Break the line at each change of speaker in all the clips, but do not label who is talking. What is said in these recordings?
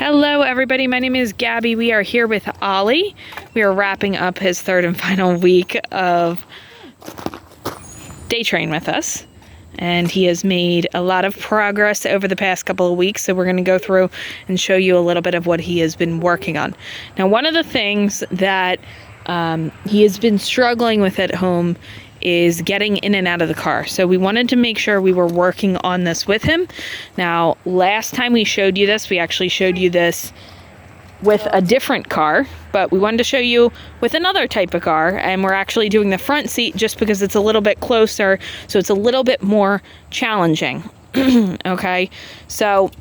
Hello everybody, my name is Gabby. We are here with Ollie. We are wrapping up his third and final week of day train with us. And he has made a lot of progress over the past couple of weeks, so we're going to go through and show you a little bit of what he has been working on. Now, one of the things that he has been struggling with at home is getting in and out of the car. So we wanted to make sure we were working on this with him. Now, last time we showed you this, we actually showed you this with a different car, but we wanted to show you with another type of car, and we're actually doing the front seat just because it's a little bit closer, so it's a little bit more challenging. Okay, so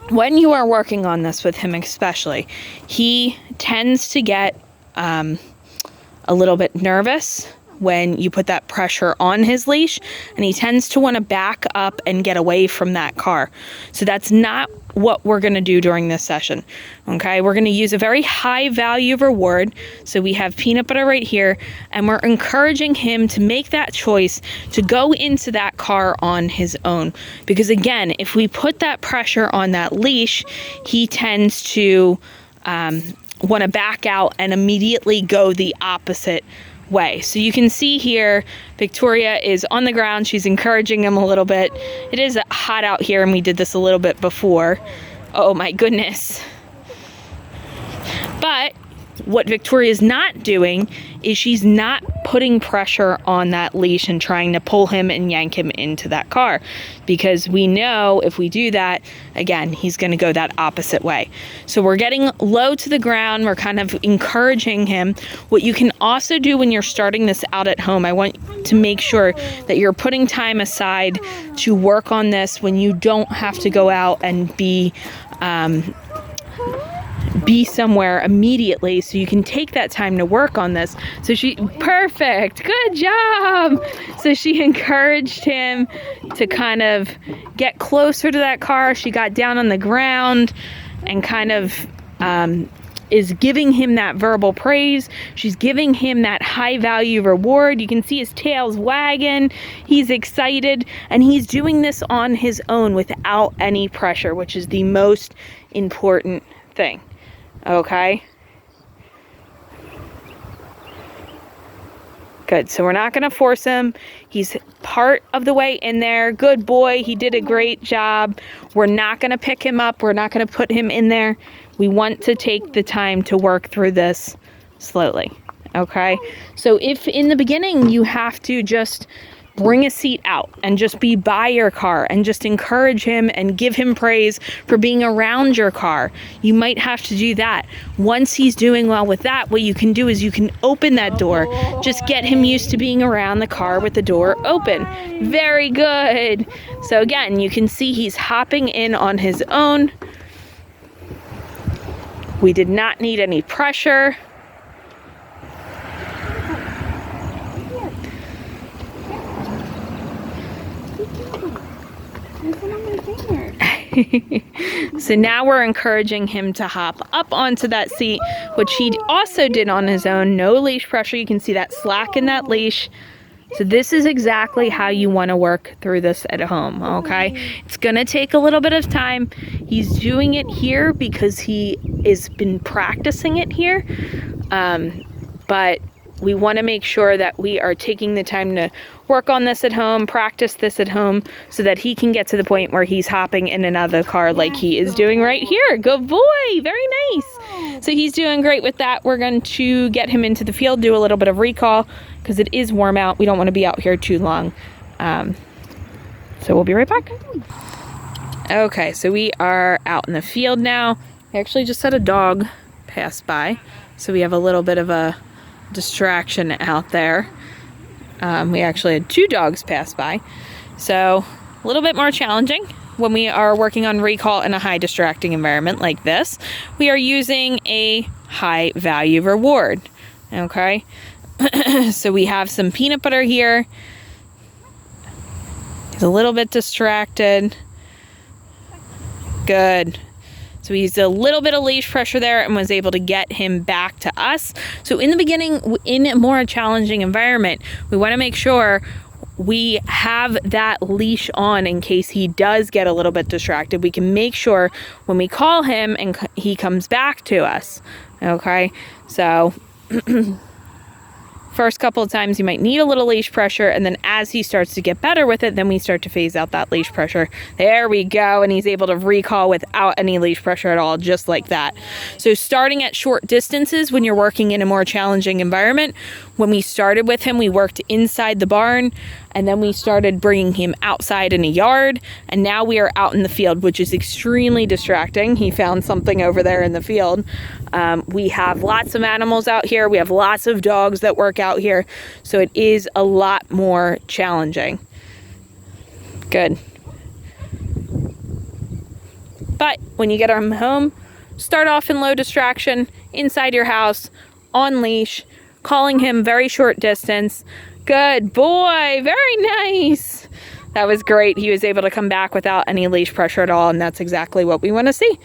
when you are working on this with him especially, he tends to get a little bit nervous when you put that pressure on his leash, and he tends to want to back up and get away from that car. So that's not what we're going to do during this session. Okay, we're going to use a very high value reward. So we have peanut butter right here, and we're encouraging him to make that choice to go into that car on his own. Because again, if we put that pressure on that leash, he tends to want to back out and immediately go the opposite way. So you can see here, Victoria is on the ground. She's encouraging him a little bit. It is hot out here, and we did this a little bit before. Oh my goodness. But what Victoria is not doing is she's not putting pressure on that leash and trying to pull him and yank him into that car, because we know if we do that, again, he's going to go that opposite way. So we're getting low to the ground. We're kind of encouraging him. What you can also do when you're starting this out at home, I want to make sure that you're putting time aside to work on this when you don't have to go out and be somewhere immediately, so you can take that time to work on this. So perfect, good job. So she encouraged him to kind of get closer to that car. She got down on the ground and kind of is giving him that verbal praise. She's giving him that high value reward. You can see his tail's wagging. He's excited, and he's doing this on his own without any pressure, which is the most important thing. Okay. Good. So we're not going to force him. He's part of the way in there. Good boy. He did a great job. We're not going to pick him up. We're not going to put him in there. We want to take the time to work through this slowly. Okay. So if in the beginning you have to just bring a seat out and just be by your car and just encourage him and give him praise for being around your car, you might have to do that. Once he's doing well with that, what you can do is you can open that door. Just get him used to being around the car with the door open. Very good. So again, you can see he's hopping in on his own. We did not need any pressure. So now we're encouraging him to hop up onto that seat, which he also did on his own. No leash pressure. You can see that slack in that leash. So this is exactly how you want to work through this at home, okay? It's going to take a little bit of time. He's doing it here because he has been practicing it here. But we want to make sure that we are taking the time to work on this at home, practice this at home, so that he can get to the point where he's hopping in and out of the car like he is doing right here. Good boy. Very nice. So he's doing great with that. We're going to get him into the field, do a little bit of recall, because it is warm out. We don't want to be out here too long. So we'll be right back. Okay, so we are out in the field now. I actually just had a dog pass by, so we have a little bit of a distraction out there. We actually had two dogs pass by, so a little bit more challenging when we are working on recall in a high distracting environment like this. We are using a high value reward. Okay. So we have some peanut butter here. He's a little bit distracted. Good. So he used a little bit of leash pressure there and was able to get him back to us. So in the beginning, in a more challenging environment, we want to make sure we have that leash on in case he does get a little bit distracted. We can make sure when we call him and he comes back to us. Okay, so first couple of times you might need a little leash pressure, and then as he starts to get better with it, then we start to phase out that leash pressure. There we go, and he's able to recall without any leash pressure at all, just like that. So starting at short distances when you're working in a more challenging environment. When we started with him, we worked inside the barn, and then we started bringing him outside in a yard, and now we are out in the field, which is extremely distracting. He found something over there in the field. We have lots of animals out here. We have lots of dogs that work out here, so it is a lot more challenging. Good. But when you get him home, start off in low distraction, inside your house, on leash, calling him very short distance. Good boy, very nice. That was great. He was able to come back without any leash pressure at all, and that's exactly what we want to see.